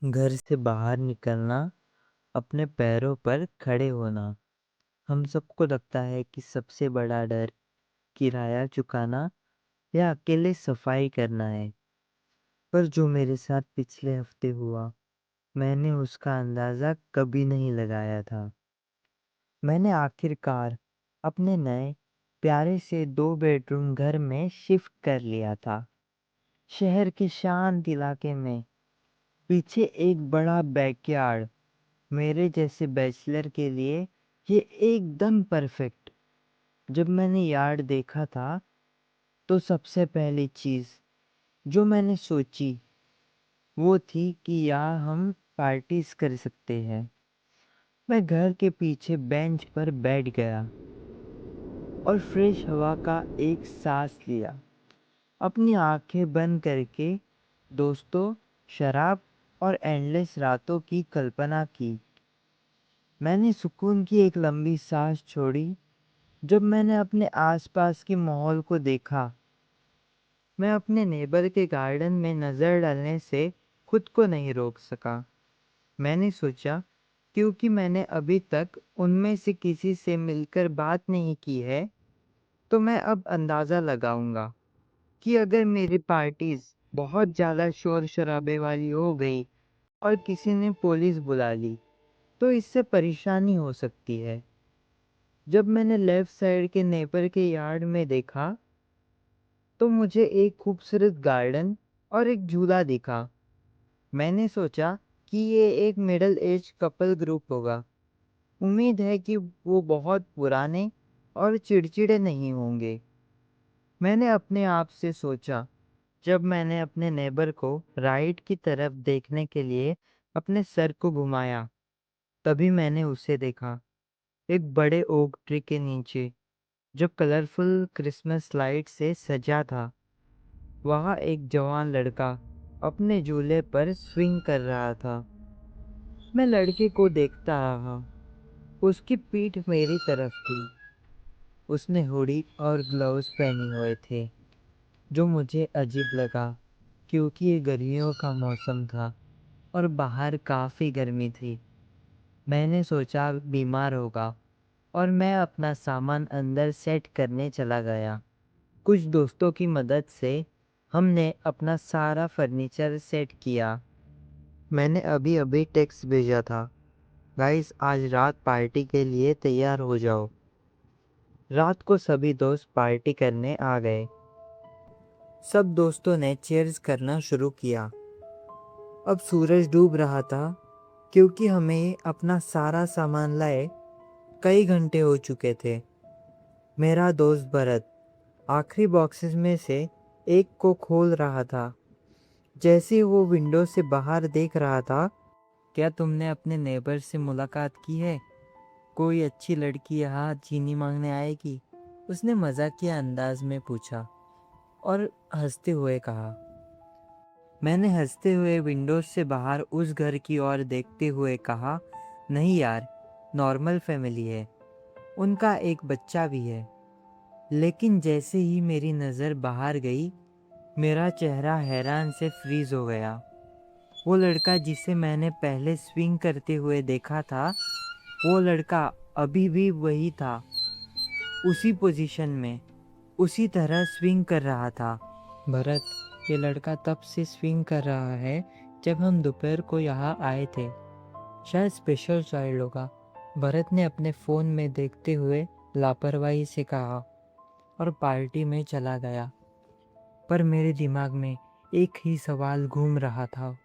घर से बाहर निकलना, अपने पैरों पर खड़े होना। हम सबको लगता है कि सबसे बड़ा डर किराया चुकाना या अकेले सफाई करना है। पर जो मेरे साथ पिछले हफ्ते हुआ, मैंने उसका अंदाज़ा कभी नहीं लगाया था। मैंने आखिरकार अपने नए प्यारे से 2 बेडरूम घर में शिफ्ट कर लिया था। शहर के शांत इलाके में, पीछे एक बड़ा बैकयार्ड। मेरे जैसे बैचलर के लिए ये एकदम परफेक्ट। जब मैंने यार्ड देखा था, तो सबसे पहली चीज़ जो मैंने सोची वो थी कि यहाँ हम पार्टीज कर सकते हैं। मैं घर के पीछे बेंच पर बैठ गया और फ्रेश हवा का एक सांस लिया। अपनी आंखें बंद करके दोस्तों, शराब और एंडलेस रातों की कल्पना की। मैंने सुकून की एक लंबी सांस छोड़ी। जब मैंने अपने आसपास के माहौल को देखा, मैं अपने नेबर के गार्डन में नज़र डालने से खुद को नहीं रोक सका। मैंने सोचा, क्योंकि मैंने अभी तक उनमें से किसी से मिलकर बात नहीं की है, तो मैं अब अंदाज़ा लगाऊंगा कि अगर मेरी पार्टीज बहुत ज़्यादा शोर शराबे वाली हो गई और किसी ने पुलिस बुला ली, तो इससे परेशानी हो सकती है। जब मैंने लेफ्ट साइड के नेबर के यार्ड में देखा, तो मुझे एक खूबसूरत गार्डन और एक झूला दिखा। मैंने सोचा कि ये एक मिडिल एज कपल ग्रुप होगा। उम्मीद है कि वो बहुत पुराने और चिड़चिड़े नहीं होंगे। मैंने अपने आप से सोचा। जब मैंने अपने नेबर को राइट की तरफ देखने के लिए अपने सर को घुमाया, तभी मैंने उसे देखा। एक बड़े ओक ट्री के नीचे, जो कलरफुल क्रिसमस लाइट से सजा था, वहाँ एक जवान लड़का अपने झूले पर स्विंग कर रहा था। मैं लड़के को देखता रहा। उसकी पीठ मेरी तरफ थी। उसने हुडी और ग्लव्स पहने हुए थे, जो मुझे अजीब लगा क्योंकि ये गर्मियों का मौसम था और बाहर काफ़ी गर्मी थी। मैंने सोचा बीमार होगा और मैं अपना सामान अंदर सेट करने चला गया। कुछ दोस्तों की मदद से हमने अपना सारा फर्नीचर सेट किया। मैंने अभी अभी टेक्स्ट भेजा था, गाइस आज रात पार्टी के लिए तैयार हो जाओ। रात को सभी दोस्त पार्टी करने आ गए। सब दोस्तों ने चीयर्स करना शुरू किया। अब सूरज डूब रहा था क्योंकि हमें अपना सारा सामान लाए कई घंटे हो चुके थे। मेरा दोस्त भरत आखिरी बॉक्सेस में से एक को खोल रहा था। जैसे ही वो विंडो से बाहर देख रहा था, क्या तुमने अपने नेबर से मुलाकात की है? कोई अच्छी लड़की यहाँ चीनी मांगने आएगी? उसने मजाकिया अंदाज में पूछा और हंसते हुए कहा। मैंने हंसते हुए विंडो से बाहर उस घर की ओर देखते हुए कहा, नहीं यार, नॉर्मल फैमिली है, उनका एक बच्चा भी है। लेकिन जैसे ही मेरी नज़र बाहर गई, मेरा चेहरा हैरान से फ्रीज हो गया। वो लड़का जिसे मैंने पहले स्विंग करते हुए देखा था, वो लड़का अभी भी वही था, उसी पोजीशन में, उसी तरह स्विंग कर रहा था। भरत, ये लड़का तब से स्विंग कर रहा है जब हम दोपहर को यहाँ आए थे। शायद स्पेशल चाइल्ड होगा, भरत ने अपने फ़ोन में देखते हुए लापरवाही से कहा और पार्टी में चला गया। पर मेरे दिमाग में एक ही सवाल घूम रहा था,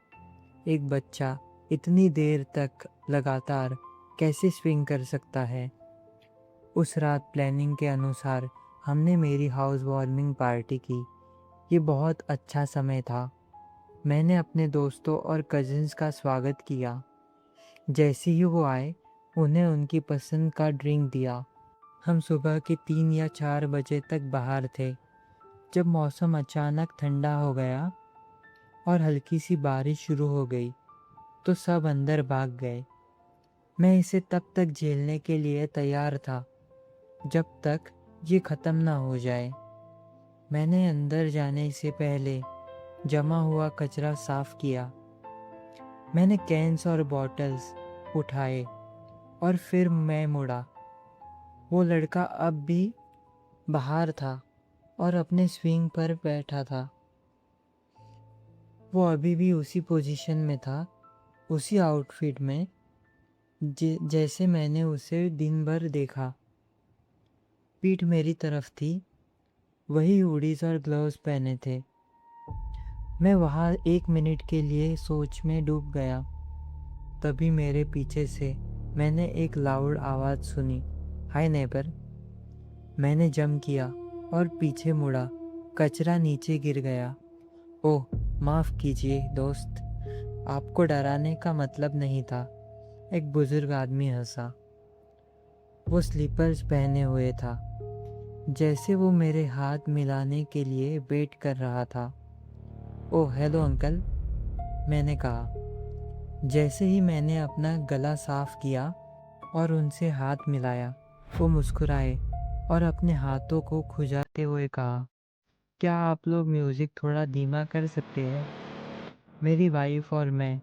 एक बच्चा इतनी देर तक लगातार कैसे स्विंग कर सकता है? उस रात प्लानिंग के अनुसार हमने मेरी हाउस वार्मिंग पार्टी की। ये बहुत अच्छा समय था। मैंने अपने दोस्तों और कजिन्स का स्वागत किया। जैसे ही वो आए, उन्हें उनकी पसंद का ड्रिंक दिया। हम सुबह के 3 या 4 बजे तक बाहर थे। जब मौसम अचानक ठंडा हो गया और हल्की सी बारिश शुरू हो गई, तो सब अंदर भाग गए। मैं इसे तब तक झेलने के लिए तैयार था जब तक ये ख़त्म ना हो जाए। मैंने अंदर जाने से पहले जमा हुआ कचरा साफ किया। मैंने कैन्स और बॉटल्स उठाए और फिर मैं मुड़ा। वो लड़का अब भी बाहर था और अपने स्विंग पर बैठा था। वो अभी भी उसी पोजीशन में था, उसी आउटफिट में जैसे मैंने उसे दिन भर देखा। पीठ मेरी तरफ थी, वही हुडीज और ग्लव्स पहने थे। मैं वहाँ 1 मिनट के लिए सोच में डूब गया। तभी मेरे पीछे से मैंने एक लाउड आवाज़ सुनी, हाय नेबर। मैंने जंप किया और पीछे मुड़ा। कचरा नीचे गिर गया। ओह, माफ़ कीजिए दोस्त, आपको डराने का मतलब नहीं था। एक बुजुर्ग आदमी हंसा। वो स्लीपर्स पहने हुए था, जैसे वो मेरे हाथ मिलाने के लिए वेट कर रहा था। ओह हेलो अंकल, मैंने कहा। जैसे ही मैंने अपना गला साफ किया और उनसे हाथ मिलाया, वो मुस्कुराए और अपने हाथों को खुजाते हुए कहा, क्या आप लोग म्यूज़िक थोड़ा धीमा कर सकते हैं? मेरी वाइफ और मैं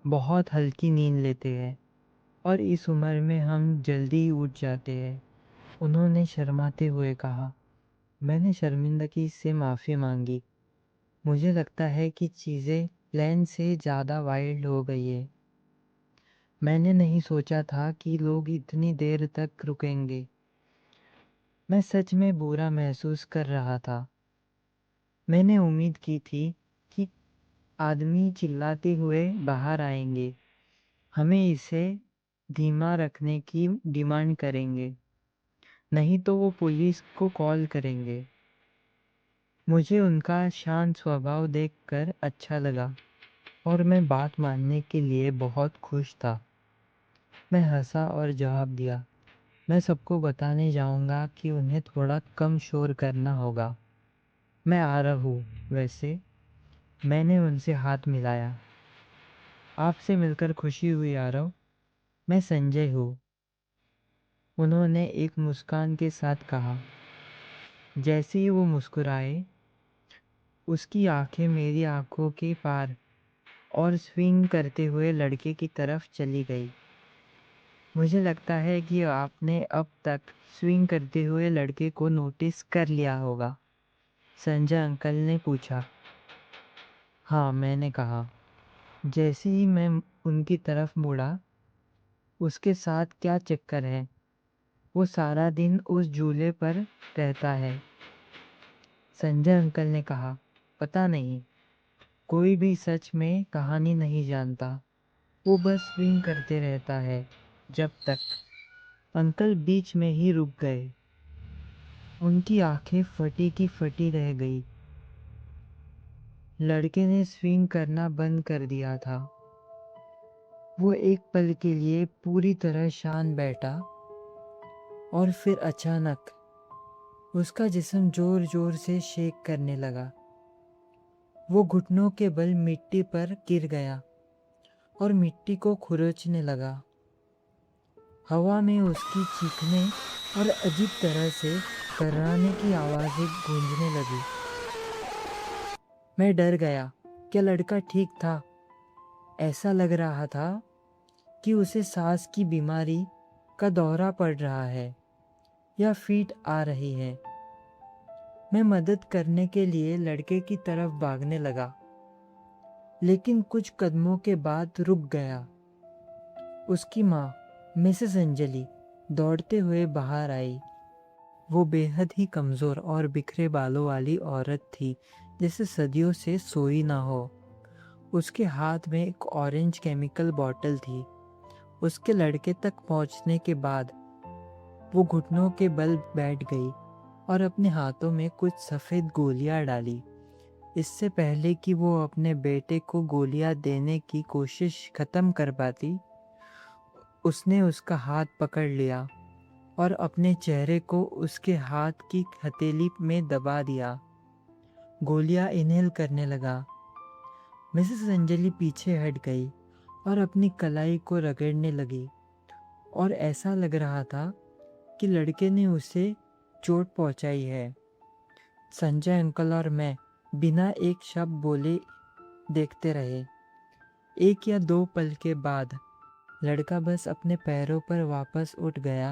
बहुत हल्की नींद लेते हैं और इस उम्र में हम जल्दी उठ जाते हैं, उन्होंने शर्माते हुए कहा। मैंने शर्मिंदगी से माफ़ी मांगी। मुझे लगता है कि चीज़ें प्लान से ज़्यादा वाइल्ड हो गई है। मैंने नहीं सोचा था कि लोग इतनी देर तक रुकेंगे। मैं सच में बुरा महसूस कर रहा था। मैंने उम्मीद की थी कि आदमी चिल्लाते हुए बाहर आएंगे, हमें इसे धीमा रखने की डिमांड करेंगे, नहीं तो वो पुलिस को कॉल करेंगे। मुझे उनका शांत स्वभाव देखकर अच्छा लगा और मैं बात मानने के लिए बहुत खुश था। मैं हंसा और जवाब दिया, मैं सबको बताने जाऊंगा कि उन्हें थोड़ा कम शोर करना होगा। मैं आ रहा हूँ वैसे। मैंने उनसे हाथ मिलाया। आपसे मिलकर खुशी हुई आरव। मैं संजय हूँ, उन्होंने एक मुस्कान के साथ कहा। जैसे ही वो मुस्कुराए, उसकी आंखें मेरी आंखों के पार और स्विंग करते हुए लड़के की तरफ चली गई। मुझे लगता है कि आपने अब तक स्विंग करते हुए लड़के को नोटिस कर लिया होगा, संजय अंकल ने पूछा। हाँ, मैंने कहा। जैसे ही मैं उनकी तरफ मुड़ा, उसके साथ क्या चक्कर है? वो सारा दिन उस झूले पर रहता है, संजय अंकल ने कहा। पता नहीं, कोई भी सच में कहानी नहीं जानता, वो बस स्विंग करते रहता है जब तक। अंकल बीच में ही रुक गए। उनकी आंखें फटी की फटी रह गई। लड़के ने स्विंग करना बंद कर दिया था। वो एक पल के लिए पूरी तरह शांत बैठा और फिर अचानक उसका जिस्म जोर जोर से शेक करने लगा। वो घुटनों के बल मिट्टी पर गिर गया और मिट्टी को खुरचने लगा। हवा में उसकी चीखने और अजीब तरह से कराने की आवाज़ें गूंजने लगी। मैं डर गया। क्या लड़का ठीक था? ऐसा लग रहा था कि उसे सांस की बीमारी का दौरा पड़ रहा है या फीट आ रही है। मैं मदद करने के लिए लड़के की तरफ भागने लगा, लेकिन कुछ कदमों के बाद रुक गया। उसकी माँ, मिसेस अंजलि, दौड़ते हुए बाहर आई। वो बेहद ही कमज़ोर और बिखरे बालों वाली औरत थी, जैसे सदियों से सोई ना हो। उसके हाथ में एक ऑरेंज केमिकल बॉटल थी। उसके लड़के तक पहुंचने के बाद वो घुटनों के बल बैठ गई और अपने हाथों में कुछ सफ़ेद गोलियां डाली। इससे पहले कि वो अपने बेटे को गोलियां देने की कोशिश खत्म कर पाती, उसने उसका हाथ पकड़ लिया और अपने चेहरे को उसके हाथ की हथेली में दबा दिया। गोलियां इनहेल करने लगा। मिसेस अंजलि पीछे हट गई और अपनी कलाई को रगड़ने लगी और ऐसा लग रहा था कि लड़के ने उसे चोट पहुंचाई है। संजय अंकल और मैं बिना एक शब्द बोले देखते रहे। एक या दो पल के बाद लड़का बस अपने पैरों पर वापस उठ गया,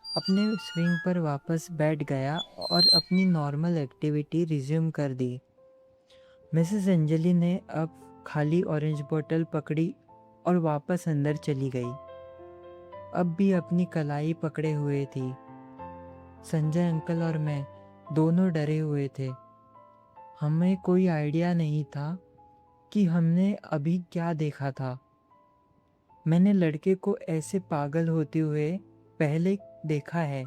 अपने स्विंग पर वापस बैठ गया और अपनी नॉर्मल एक्टिविटी रिज्यूम कर दी। मिसेस अंजलि ने अब खाली ऑरेंज बोतल पकड़ी और वापस अंदर चली गई। अब भी अपनी कलाई पकड़े हुए थी। संजय अंकल और मैं दोनों डरे हुए थे। हमें कोई आइडिया नहीं था कि हमने अभी क्या देखा था। मैंने लड़के को ऐसे पागल होते हुए पहले देखा है,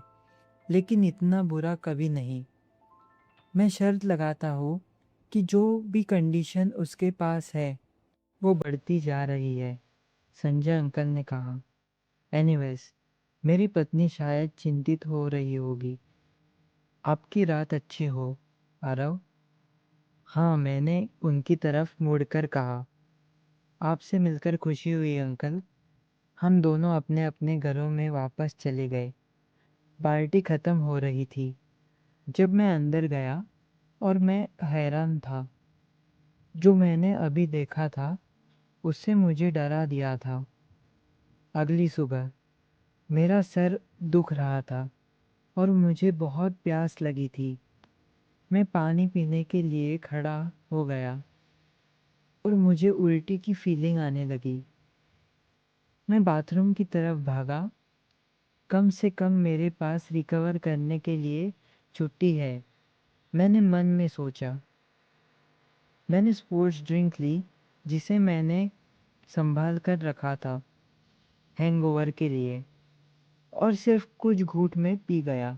लेकिन इतना बुरा कभी नहीं। मैं शर्त लगाता हूँ कि जो भी कंडीशन उसके पास है वो बढ़ती जा रही है, संजय अंकल ने कहा। एनीवेज, मेरी पत्नी शायद चिंतित हो रही होगी। आपकी रात अच्छी हो, आरव। हाँ, मैंने उनकी तरफ मुड़कर कहा। आपसे मिलकर खुशी हुई अंकल। हम दोनों अपने अपने घरों में वापस चले गए। पार्टी खत्म हो रही थी जब मैं अंदर गया और मैं हैरान था। जो मैंने अभी देखा था उससे मुझे डरा दिया था। अगली सुबह मेरा सर दुख रहा था और मुझे बहुत प्यास लगी थी। मैं पानी पीने के लिए खड़ा हो गया और मुझे उल्टी की फीलिंग आने लगी। मैं बाथरूम की तरफ भागा। कम से कम मेरे पास रिकवर करने के लिए छुट्टी है, मैंने मन में सोचा। मैंने स्पोर्ट्स ड्रिंक ली जिसे मैंने संभाल कर रखा था हैंगओवर के लिए, और सिर्फ कुछ घूंट में पी गया।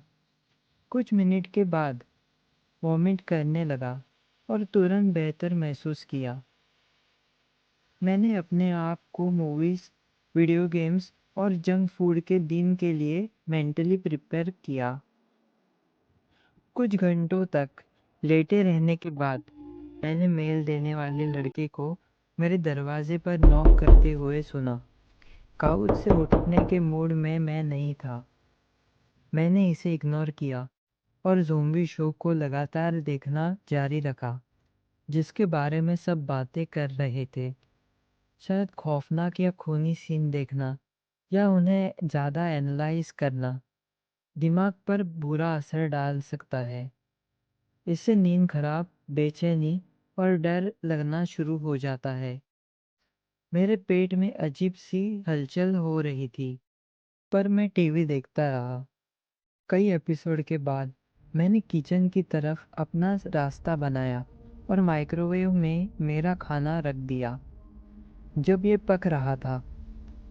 कुछ मिनट के बाद वॉमिट करने लगा और तुरंत बेहतर महसूस किया। मैंने अपने आप को मूवीज, वीडियो गेम्स और जंक फूड के दिन के लिए मेंटली प्रिपेयर किया। कुछ घंटों तक लेटे रहने के बाद मैंने मेल देने वाले लड़के को मेरे दरवाजे पर नॉक करते हुए सुना। काउच से उठने के मूड में मैं नहीं था। मैंने इसे इग्नोर किया और ज़ोंबी शो को लगातार देखना जारी रखा, जिसके बारे में सब बातें कर रहे थे। शायद खौफनाक या खूनी सीन देखना या उन्हें ज़्यादा एनालाइज करना दिमाग पर बुरा असर डाल सकता है। इससे नींद खराब, बेचैनी और डर लगना शुरू हो जाता है। मेरे पेट में अजीब सी हलचल हो रही थी, पर मैं टीवी देखता रहा। कई एपिसोड के बाद मैंने किचन की तरफ अपना रास्ता बनाया और माइक्रोवेव में मेरा खाना रख दिया। जब ये पक रहा था,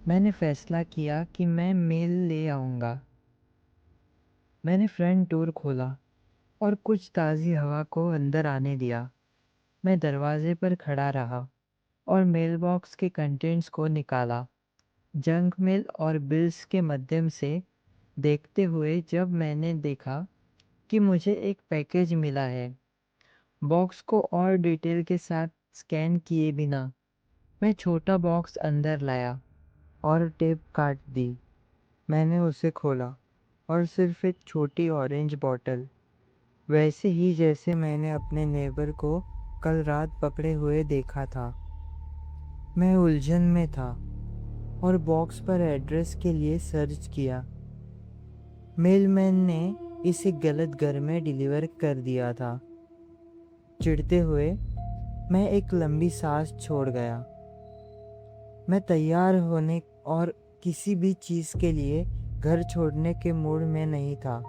मैंने फैसला किया कि मैं मेल ले आऊँगा। मैंने फ्रंट डोर खोला और कुछ ताज़ी हवा को अंदर आने दिया। मैं दरवाजे पर खड़ा रहा और मेल बॉक्स के कंटेंट्स को निकाला। जंक मेल और बिल्स के माध्यम से देखते हुए जब मैंने देखा कि मुझे एक पैकेज मिला है, बॉक्स को और डिटेल के साथ स्कैन किए बिना मैं छोटा बॉक्स अंदर लाया और टेप काट दी। मैंने उसे खोला और सिर्फ एक छोटी ऑरेंज बॉटल, वैसे ही जैसे मैंने अपने नेबर को कल रात पकड़े हुए देखा था। मैं उलझन में था और बॉक्स पर एड्रेस के लिए सर्च किया। मेलमैन ने इसे गलत घर में डिलीवर कर दिया था। चिढ़ते हुए मैं एक लंबी सांस छोड़ गया। मैं तैयार होने और किसी भी चीज़ के लिए घर छोड़ने के मूड में नहीं था।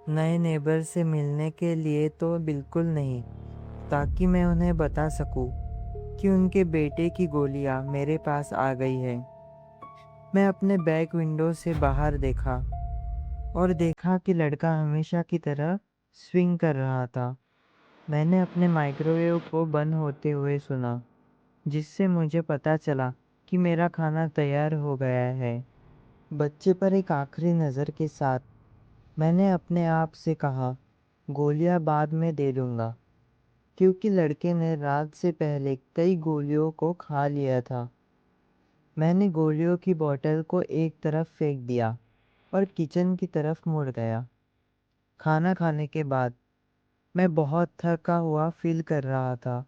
नए नेबर से मिलने के लिए तो बिल्कुल नहीं, ताकि मैं उन्हें बता सकूं कि उनके बेटे की गोलियां मेरे पास आ गई है। मैं अपने बैक विंडो से बाहर देखा और देखा कि लड़का हमेशा की तरह स्विंग कर रहा था। मैंने अपने माइक्रोवेव को बंद होते हुए सुना, जिससे मुझे पता चला कि मेरा खाना तैयार हो गया है। बच्चे पर एक आखिरी नज़र के साथ मैंने अपने आप से कहा, गोलियां बाद में दे दूंगा, क्योंकि लड़के ने रात से पहले कई गोलियों को खा लिया था। मैंने गोलियों की बोतल को एक तरफ फेंक दिया और किचन की तरफ मुड़ गया। खाना खाने के बाद मैं बहुत थका हुआ फील कर रहा था।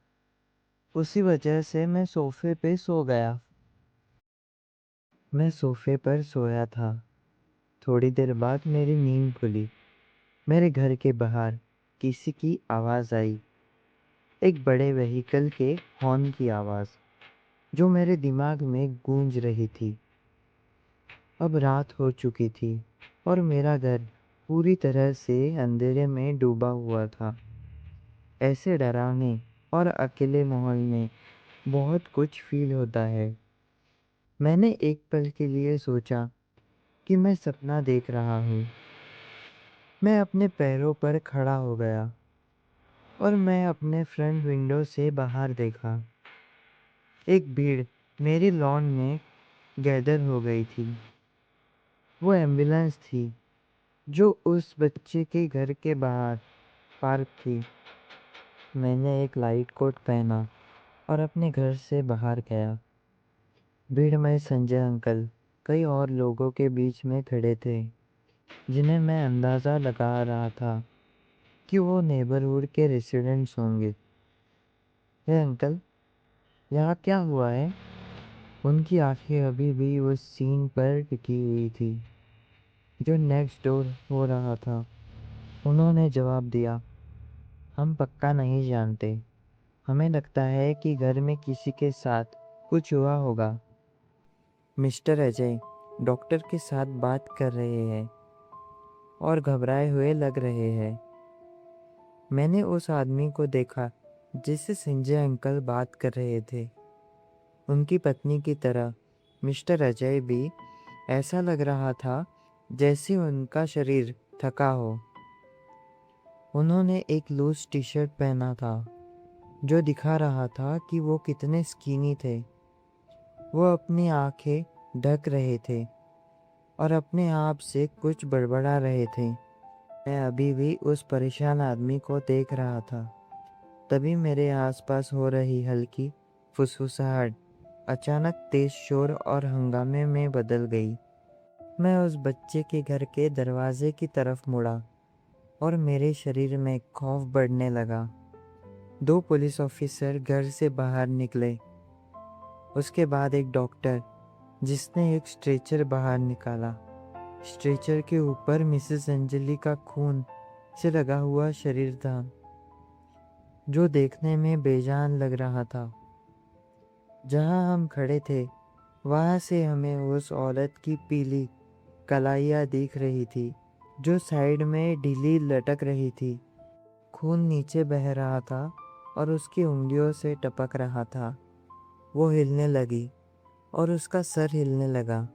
उसी वजह से मैं सोफ़े पे सो गया। मैं सोफ़े पर सोया था। थोड़ी देर बाद मेरी नींद खुली। मेरे घर के बाहर किसी की आवाज़ आई। एक बड़े व्हीकल के हॉर्न की आवाज़, जो मेरे दिमाग में गूंज रही थी। अब रात हो चुकी थी और मेरा घर पूरी तरह से अंधेरे में डूबा हुआ था। ऐसे डरावने और अकेले माहौल में बहुत कुछ फ़ील होता है। मैंने एक पल के लिए सोचा कि मैं सपना देख रहा हूँ। मैं अपने पैरों पर खड़ा हो गया और मैं अपने फ्रंट विंडो से बाहर देखा। एक भीड़ मेरी लॉन में गैदर हो गई थी। वो एम्बुलेंस थी जो उस बच्चे के घर के बाहर पार्क थी। मैंने एक लाइट कोट पहना और अपने घर से बाहर गया। भीड़ में संजय अंकल कई और लोगों के बीच में खड़े थे, जिन्हें मैं अंदाज़ा लगा रहा था कि वो नेबरहुड के रेसिडेंट्स होंगे। हे अंकल, यहाँ क्या हुआ है? उनकी आंखें अभी भी उस सीन पर टिकी हुई थी जो नेक्स्ट डोर हो रहा था। उन्होंने जवाब दिया, हम पक्का नहीं जानते। हमें लगता है कि घर में किसी के साथ कुछ हुआ होगा। मिस्टर अजय डॉक्टर के साथ बात कर रहे हैं और घबराए हुए लग रहे हैं। मैंने उस आदमी को देखा जिससे संजय अंकल बात कर रहे थे। उनकी पत्नी की तरह मिस्टर अजय भी ऐसा लग रहा था जैसे उनका शरीर थका हो। उन्होंने एक लूज टी शर्ट पहना था जो दिखा रहा था कि वो कितने स्किनी थे। वो अपनी आंखें ढक रहे थे और अपने आप से कुछ बड़बड़ा रहे थे। मैं अभी भी उस परेशान आदमी को देख रहा था। तभी मेरे आसपास हो रही हल्की फुसफुसाहट अचानक तेज शोर और हंगामे में बदल गई। मैं उस बच्चे के घर के दरवाजे की तरफ मुड़ा और मेरे शरीर में खौफ बढ़ने लगा। दो पुलिस ऑफिसर घर से बाहर निकले। उसके बाद एक डॉक्टर, जिसने एक स्ट्रेचर बाहर निकाला। स्ट्रेचर के ऊपर मिसेस अंजलि का खून से लगा हुआ शरीर था, जो देखने में बेजान लग रहा था। जहां हम खड़े थे, वहां से हमें उस औरत की पीली कलाइयाँ दिख रही थी, जो साइड में ढीली लटक रही थी। खून नीचे बह रहा था और उसकी उंगलियों से टपक रहा था। वो हिलने लगी और उसका सर हिलने लगा।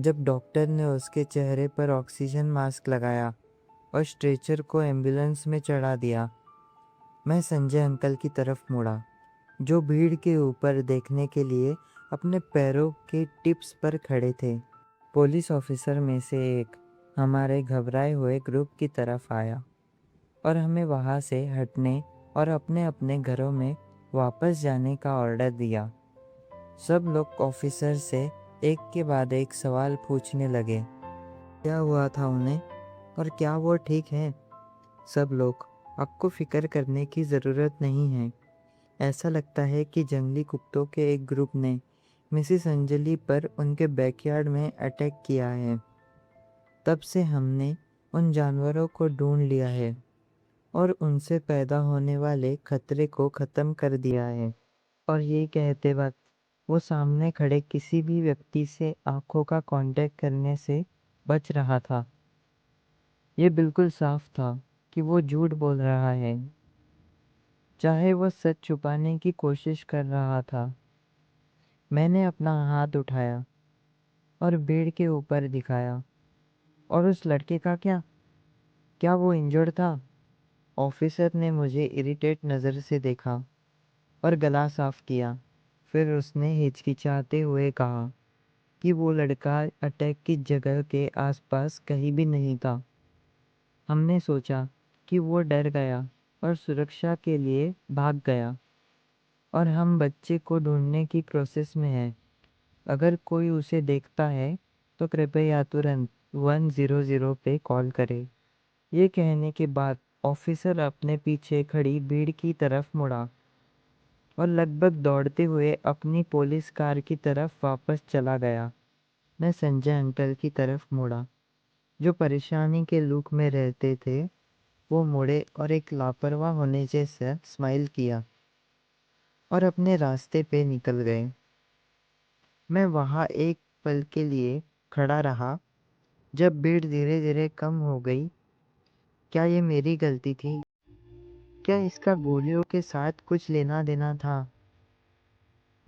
जब डॉक्टर ने उसके चेहरे पर ऑक्सीजन मास्क लगाया और स्ट्रेचर को एम्बुलेंस में चढ़ा दिया, मैं संजय अंकल की तरफ मुड़ा, जो भीड़ के ऊपर देखने के लिए अपने पैरों के टिप्स पर खड़े थे। पुलिस ऑफिसर में से एक हमारे घबराए हुए ग्रुप की तरफ आया और हमें वहां से हटने और अपने अपने घरों में वापस जाने का ऑर्डर दिया। सब लोग ऑफिसर से एक के बाद एक सवाल पूछने लगे। क्या हुआ था उन्हें और क्या वो ठीक है? सब लोग, आपको फिक्र करने की ज़रूरत नहीं है। ऐसा लगता है कि जंगली कुत्तों के एक ग्रुप ने मिसेस अंजलि पर उनके बैकयार्ड में अटैक किया है। तब से हमने उन जानवरों को ढूंढ लिया है और उनसे पैदा होने वाले खतरे को ख़त्म कर दिया है। और ये कहते वक्त वो सामने खड़े किसी भी व्यक्ति से आंखों का कांटेक्ट करने से बच रहा था। ये बिल्कुल साफ था कि वो झूठ बोल रहा है, चाहे वो सच छुपाने की कोशिश कर रहा था। मैंने अपना हाथ उठाया और भीड़ के ऊपर दिखाया। और उस लड़के का क्या? क्या वो इंजर्ड था? ऑफिसर ने मुझे इरिटेट नज़र से देखा और गला साफ किया। फिर उसने हिचकिचाते हुए कहा कि वो लड़का अटैक की जगह के आसपास कहीं भी नहीं था। हमने सोचा कि वो डर गया और सुरक्षा के लिए भाग गया और हम बच्चे को ढूंढने की प्रोसेस में हैं। अगर कोई उसे देखता है तो कृपया तुरंत 100 पे कॉल करे। ये कहने के बाद ऑफिसर अपने पीछे खड़ी भीड़ की तरफ मुड़ा। और लगभग दौड़ते हुए अपनी पुलिस कार की तरफ वापस चला गया। मैं संजय अंकल की तरफ मुड़ा, जो परेशानी के लुक में रहते थे। वो मुड़े और एक लापरवाह होने जैसा स्माइल किया और अपने रास्ते पे निकल गए। मैं वहाँ एक पल के लिए खड़ा रहा। जब भीड़ धीरे-धीरे कम हो गई, क्या ये मेरी गलती थी? क्या इसका गोलियों के साथ कुछ लेना-देना था?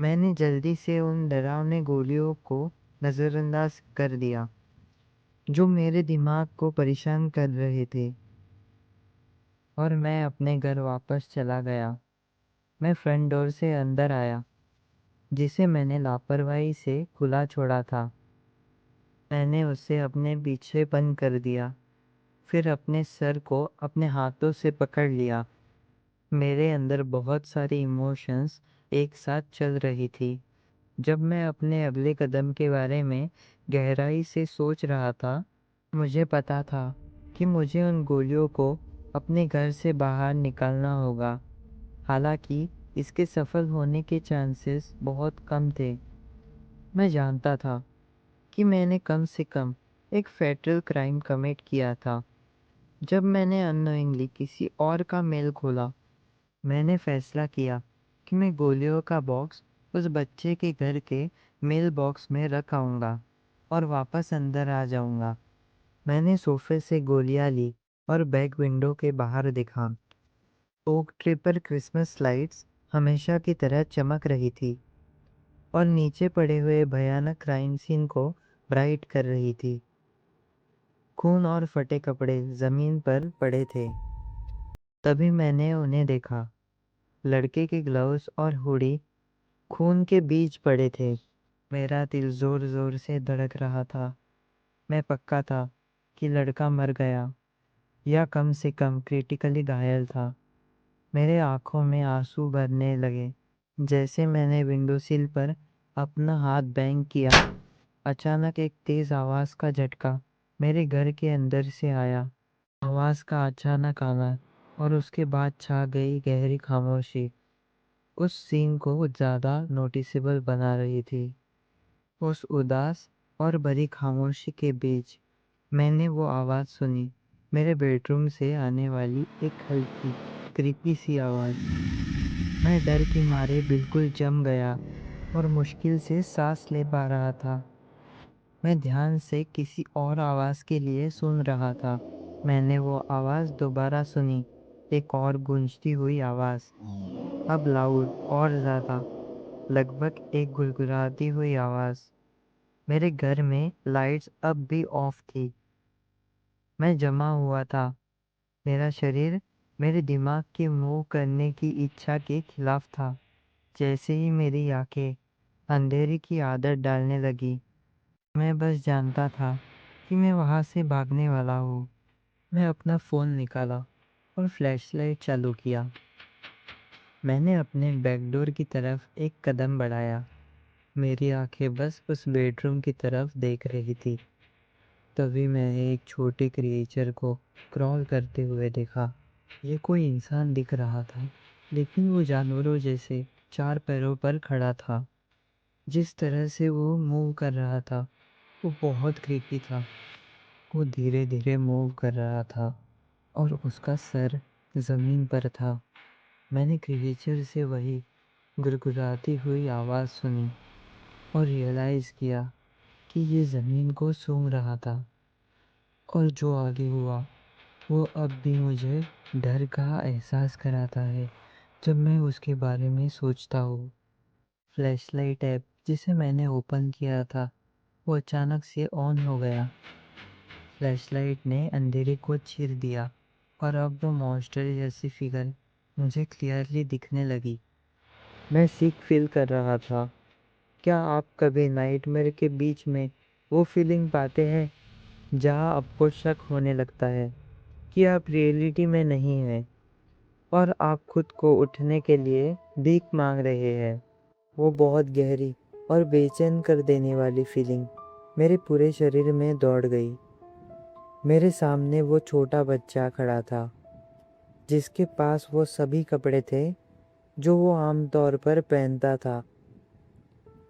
मैंने जल्दी से उन डरावने गोलियों को नज़रअंदाज कर दिया, जो मेरे दिमाग को परेशान कर रहे थे, और मैं अपने घर वापस चला गया। मैं फ्रंट डोर से अंदर आया, जिसे मैंने लापरवाही से खुला छोड़ा था। मैंने उसे अपने पीछे बंद कर दिया, फिर अपने सर को अपने हाथों से पकड़ लिया। मेरे अंदर बहुत सारी इमोशंस एक साथ चल रही थी। जब मैं अपने अगले कदम के बारे में गहराई से सोच रहा था, मुझे पता था कि मुझे उन गोलियों को अपने घर से बाहर निकालना होगा। हालांकि इसके सफल होने के चांसेस बहुत कम थे। मैं जानता था कि मैंने कम से कम एक फेडरल क्राइम कमिट किया था। जब मैंने अननोइंगली किसी और का मेल खोला, मैंने फैसला किया कि मैं गोलियों का बॉक्स उस बच्चे के घर के मेल बॉक्स में रख आऊँगा और वापस अंदर आ जाऊँगा। मैंने सोफे से गोलियाँ ली और बैक विंडो के बाहर देखा। ओक ट्री पर क्रिसमस लाइट्स हमेशा की तरह चमक रही थी और नीचे पड़े हुए भयानक क्राइम सीन को ब्राइट कर रही थी। खून और फटे कपड़े जमीन पर पड़े थे। तभी मैंने उन्हें देखा। लड़के के ग्लव्स और हुडी खून के बीच पड़े थे। मेरा दिल जोर जोर से धड़क रहा था। मैं पक्का था कि लड़का मर गया, या कम से कम क्रिटिकली घायल था। मेरे आंखों में आंसू भरने लगे। जैसे मैंने विंडोसिल पर अपना हाथ बैंग किया, अचानक एक तेज आवाज का झटका मेरे घर के अंदर से आया। आवाज का अचानक आना और उसके बाद छा गई गहरी खामोशी उस सीन को ज़्यादा नोटिसेबल बना रही थी। उस उदास और भरी खामोशी के बीच मैंने वो आवाज़ सुनी, मेरे बेडरूम से आने वाली एक हल्की क्रीपी सी आवाज़। मैं डर के मारे बिल्कुल जम गया और मुश्किल से सांस ले पा रहा था। मैं ध्यान से किसी और आवाज़ के लिए सुन रहा था। मैंने वो आवाज़ दोबारा सुनी, एक और गूंजती हुई आवाज़, अब लाउड और ज़्यादा, लगभग एक गुड़गुड़ाती हुई आवाज़। मेरे घर में लाइट्स अब भी ऑफ थी। मैं जमा हुआ था। मेरा शरीर मेरे दिमाग के मूव करने की इच्छा के खिलाफ था। जैसे ही मेरी आंखें अंधेरे की आदत डालने लगी, मैं बस जानता था कि मैं वहाँ से भागने वाला हूँ। मैं अपना फ़ोन निकाला और फ्लैशलाइट चालू किया। मैंने अपने बैकडोर की तरफ एक कदम बढ़ाया। मेरी आंखें बस उस बेडरूम की तरफ देख रही थी। तभी मैंने एक छोटे क्रिएचर को क्रॉल करते हुए देखा। ये कोई इंसान दिख रहा था, लेकिन वो जानवरों जैसे चार पैरों पर खड़ा था। जिस तरह से वो मूव कर रहा था, वो बहुत क्रीपी था। वो धीरे धीरे मूव कर रहा था और उसका सर ज़मीन पर था। मैंने क्रिएचर से वही गुड़गुड़ाती हुई आवाज़ सुनी और रियलाइज़ किया कि ये ज़मीन को सूंघ रहा था। और जो आगे हुआ, वो अब भी मुझे डर का एहसास कराता है जब मैं उसके बारे में सोचता हूँ। फ्लैशलाइट ऐप जिसे मैंने ओपन किया था, वो अचानक से ऑन हो गया। फ्लैशलाइट ने अंधेरे को चीर दिया और अब वो मॉन्स्टर जैसी फिगर मुझे क्लियरली दिखने लगी। मैं सिक फील कर रहा था। क्या आप कभी नाइटमेयर के बीच में वो फीलिंग पाते हैं जहाँ आपको शक होने लगता है कि आप रियलिटी में नहीं हैं और आप खुद को उठने के लिए भीख मांग रहे हैं? वो बहुत गहरी और बेचैन कर देने वाली फीलिंग मेरे पूरे शरीर में दौड़ गई। मेरे सामने वो छोटा बच्चा खड़ा था, जिसके पास वो सभी कपड़े थे जो वो आमतौर पर पहनता था।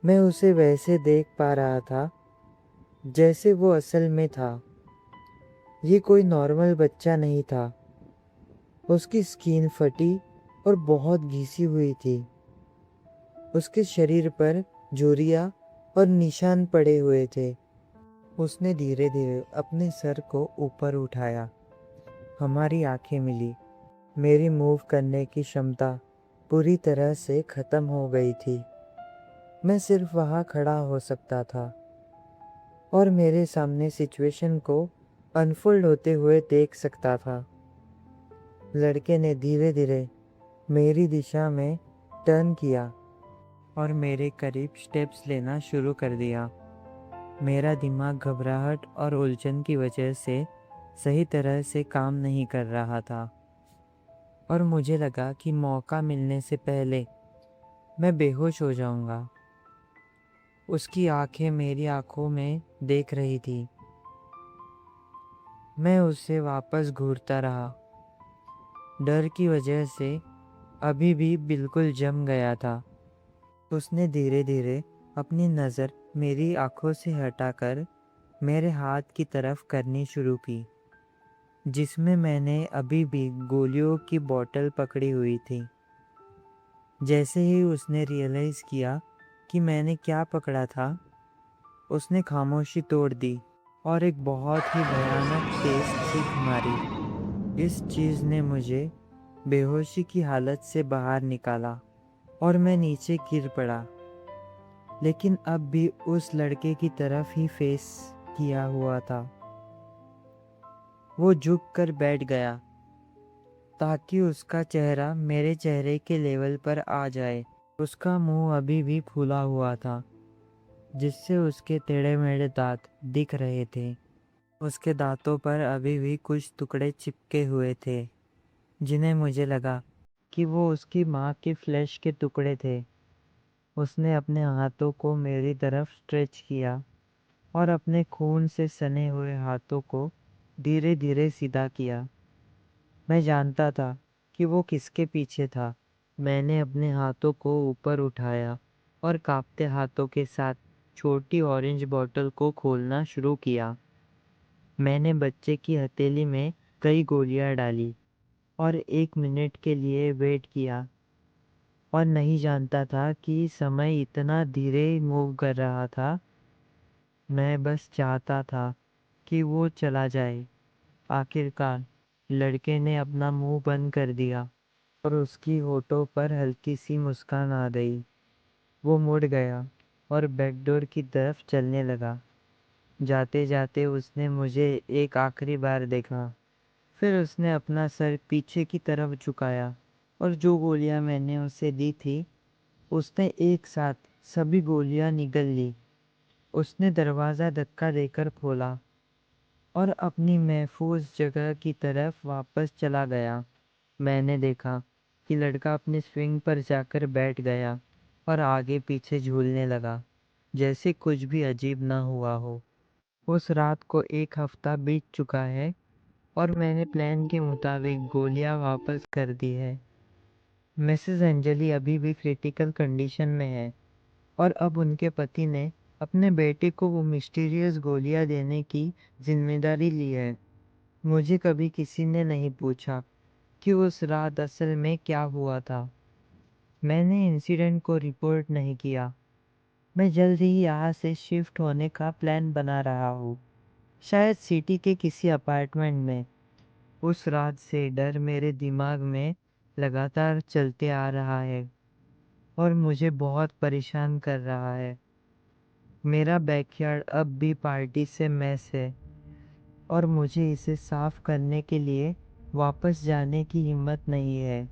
मैं उसे वैसे देख पा रहा था जैसे वो असल में था। ये कोई नॉर्मल बच्चा नहीं था। उसकी स्किन फटी और बहुत घिसी हुई थी। उसके शरीर पर झुर्रियाँ और निशान पड़े हुए थे। उसने धीरे-धीरे अपने सर को ऊपर उठाया। हमारी आंखें मिली। मेरी मूव करने की क्षमता पूरी तरह से खत्म हो गई थी। मैं सिर्फ वहाँ खड़ा हो सकता था और मेरे सामने सिचुएशन को अनफोल्ड होते हुए देख सकता था। लड़के ने धीरे-धीरे मेरी दिशा में टर्न किया और मेरे करीब स्टेप्स लेना शुरू कर दिया। मेरा दिमाग घबराहट और उलझन की वजह से सही तरह से काम नहीं कर रहा था और मुझे लगा कि मौका मिलने से पहले मैं बेहोश हो जाऊंगा। उसकी आंखें मेरी आंखों में देख रही थी। मैं उससे वापस घूरता रहा। डर की वजह से अभी भी बिल्कुल जम गया था। उसने धीरे-धीरे अपनी नज़र मेरी आंखों से हटाकर मेरे हाथ की तरफ करनी शुरू की, जिसमें मैंने अभी भी गोलियों की बोतल पकड़ी हुई थी। जैसे ही उसने रियलाइज़ किया कि मैंने क्या पकड़ा था, उसने खामोशी तोड़ दी और एक बहुत ही भयानक तेज चीख मारी। इस चीज़ ने मुझे बेहोशी की हालत से बाहर निकाला और मैं नीचे गिर पड़ा, लेकिन अब भी उस लड़के की तरफ ही फेस किया हुआ था। वो झुक कर बैठ गया ताकि उसका चेहरा मेरे चेहरे के लेवल पर आ जाए। उसका मुंह अभी भी फूला हुआ था, जिससे उसके टेढ़े-मेढ़े दांत दिख रहे थे। उसके दांतों पर अभी भी कुछ टुकड़े चिपके हुए थे, जिन्हें मुझे लगा कि वो उसकी माँ के फ्लैश के टुकड़े थे। उसने अपने हाथों को मेरी तरफ स्ट्रेच किया और अपने खून से सने हुए हाथों को धीरे-धीरे सीधा किया। मैं जानता था कि वो किसके पीछे था। मैंने अपने हाथों को ऊपर उठाया और कांपते हाथों के साथ छोटी ऑरेंज बॉटल को खोलना शुरू किया। मैंने बच्चे की हथेली में कई गोलियां डाली और 1 मिनट के लिए वेट किया और नहीं जानता था कि समय इतना धीरे मूव कर रहा था। मैं बस चाहता था कि वो चला जाए। आखिरकार लड़के ने अपना मुंह बंद कर दिया और उसकी होठों पर हल्की सी मुस्कान आ गई। वो मुड़ गया और बैकडोर की तरफ चलने लगा। जाते जाते उसने मुझे एक आखिरी बार देखा। फिर उसने अपना सर पीछे की तरफ झुकाया और जो गोलियां मैंने उसे दी थी, उसने एक साथ सभी गोलियां निगल ली। उसने दरवाज़ा धक्का देकर खोला और अपनी महफूज जगह की तरफ वापस चला गया। मैंने देखा कि लड़का अपने स्विंग पर जाकर बैठ गया और आगे पीछे झूलने लगा, जैसे कुछ भी अजीब ना हुआ हो। उस रात को 1 हफ्ता बीत चुका है और मैंने प्लान के मुताबिक गोलियां वापस कर दी है। मिसेस अंजलि अभी भी क्रिटिकल कंडीशन में है और अब उनके पति ने अपने बेटे को वो मिस्टीरियस गोलियां देने की जिम्मेदारी ली है। मुझे कभी किसी ने नहीं पूछा कि उस रात असल में क्या हुआ था। मैंने इंसिडेंट को रिपोर्ट नहीं किया। मैं जल्द ही यहाँ से शिफ्ट होने का प्लान बना रहा हूँ, शायद सिटी के किसी अपार्टमेंट में। उस रात से डर मेरे दिमाग में लगातार चलते आ रहा है और मुझे बहुत परेशान कर रहा है। मेरा बैकयार्ड अब भी पार्टी से मैस है और मुझे इसे साफ करने के लिए वापस जाने की हिम्मत नहीं है।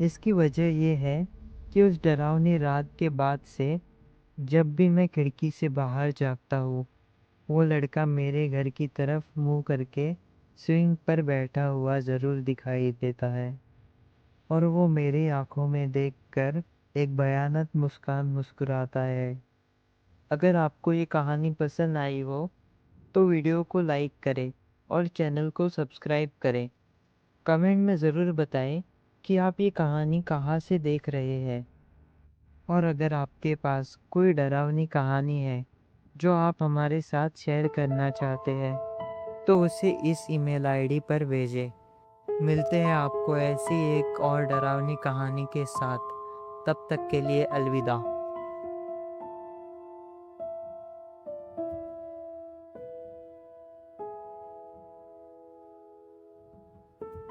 इसकी वजह यह है कि उस डरावनी रात के बाद से जब भी मैं खिड़की से बाहर झाँकता हूँ, वो लड़का मेरे घर की तरफ मुँह करके स्विंग पर बैठा हुआ ज़रूर दिखाई देता है और वो मेरी आंखों में देखकर एक भयानक मुस्कान मुस्कुराता है। अगर आपको ये कहानी पसंद आई हो तो वीडियो को लाइक करें और चैनल को सब्सक्राइब करें। कमेंट में ज़रूर बताएं कि आप ये कहानी कहाँ से देख रहे हैं, और अगर आपके पास कोई डरावनी कहानी है जो आप हमारे साथ शेयर करना चाहते हैं, तो उसे इस ईमेल आईडी पर भेजें। मिलते हैं आपको ऐसी एक और डरावनी कहानी के साथ। तब तक के लिए अलविदा।